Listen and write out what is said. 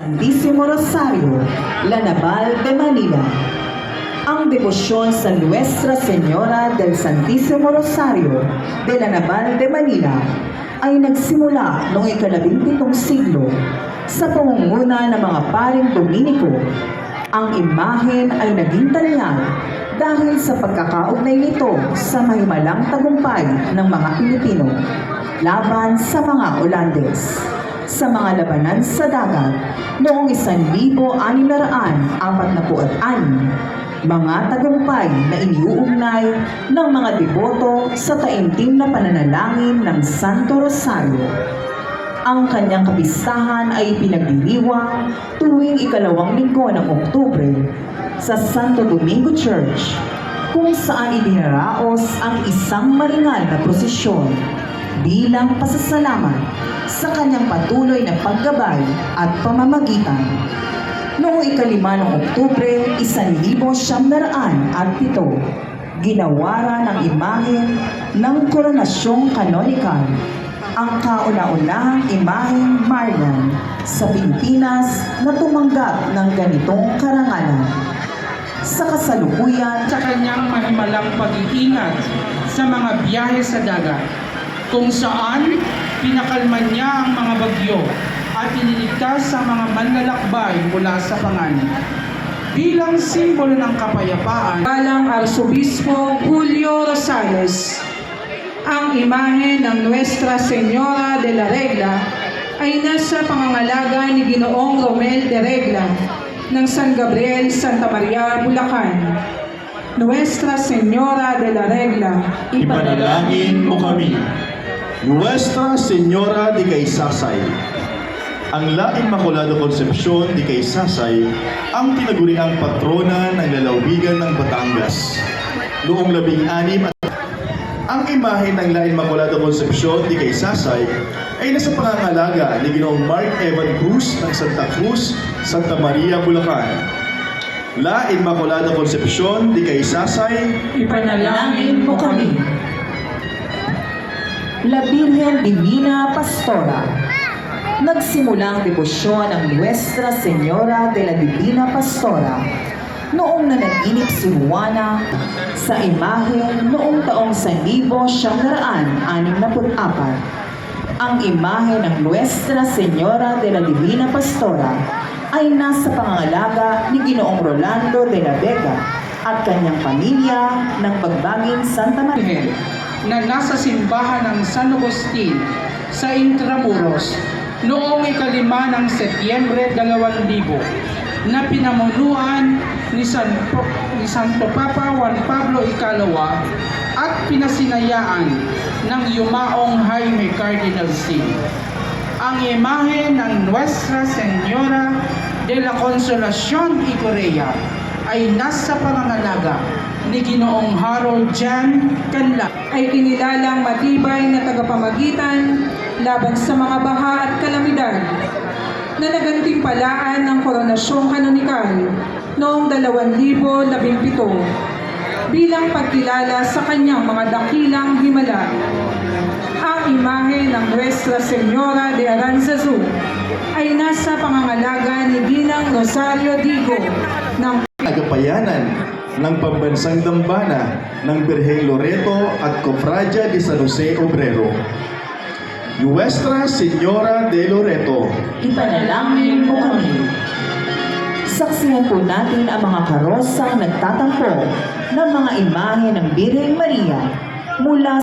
Santísimo Rosario, La Naval de Manila. Ang debosyon sa Nuestra Señora del Santísimo Rosario de La Naval de Manila ay nagsimula noong ika-17 siglo sa pamumuno ng mga paring Dominiko. Ang imahen ay naging tanyag dahil sa pagkakaugnay nito sa mahimalang tagumpay ng mga Pilipino laban sa mga Olandes sa mga labanan sa dagat noong 1646, mga tagumpay na iniuugnay ng mga deboto sa taimtim na pananalangin ng Santo Rosario. Ang kanyang kapistahan ay pinagdiriwang tuwing ikalawang linggo ng Oktubre sa Santo Domingo Church, kung saan idinaraos ang isang maringal na prosesyon bilang pasasalamat sa kanyang patuloy na paggabay at pamamagitan. Noong ika-5 ng Oktubre, 1907, ginawaran ang imahen ng koronasyong kanonikal, ang kauna-unahang imaheng Marian sa Pilipinas na tumanggap ng ganitong karangalan. Sa kasalukuyan, sa kanyang mahimalang pag-iingat sa mga biyahe sa dagat, kung saan pinakalma niya ang mga bagyo at iniligtas sa mga manlalakbay mula sa panganib. Bilang simbolo ng kapayapaan, Balang Arsobispo Julio Rosales, ang imahe ng Nuestra Señora de la Regla ay nasa pangangalaga ni Ginoong Romel de Regla ng San Gabriel, Santa Maria, Bulacan. Nuestra Señora de la Regla, Ipanalangin mo kami. Nuestra Señora de Kaysasay. Ang La Inmaculada Concepcion de Kaysasay ang tinaguriang patrona ng lalawigan ng Batangas. Noong 16 ang imahe ng La Inmaculada Concepcion de Kaysasay ay nasa pangangalaga ni Ginoong Mark Evan Cruz ng Santa Cruz, Santa Maria, Bulacan. La Inmaculada Concepcion de Kaysasay, ipanalangin mo kami. La Virgen Divina Pastora. Nagsimula ang debosyon ng Nuestra Señora de la Divina Pastora noong nanaginip si Juana sa imahe noong taong 1964. Ang imahe ng Nuestra Señora de la Divina Pastora ay nasa pangangalaga ni Ginoong Rolando de la Vega at kanyang pamilya ng Bagbaging Santa Maria, na nasa simbahan ng San Agustin sa Intramuros noong ika-5 ng Setyembre 2000 na pinamunuan ni Santo Papa Juan Pablo II at pinasinayaan ng yumaong Jaime Cardinal C. Ang imahe ng Nuestra Señora de la Consolación y Correa ay nasa pangangalaga ni Ginoong Harold Jan Canla, Ay kinilalang matibay na tagapamagitan laban sa mga baha at kalamidad na nagantimpalaan ng koronasyong kanonikal noong 2017 bilang pagkilala sa kanyang mga dakilang himala. Ang imahe ng Nuestra Señora de Aranzazu ay nasa pangangalaga ni Ginang Rosario Digo ng Agapayanan ng Pambansang Dambana ng Birheng Loreto at Cofradía de San Jose Obrero. Nuestra Señora de Loreto, ipanalangin mo kami. Saksihan po natin ang mga karosang nagtatampo ng mga imahe ng Birhen Maria mula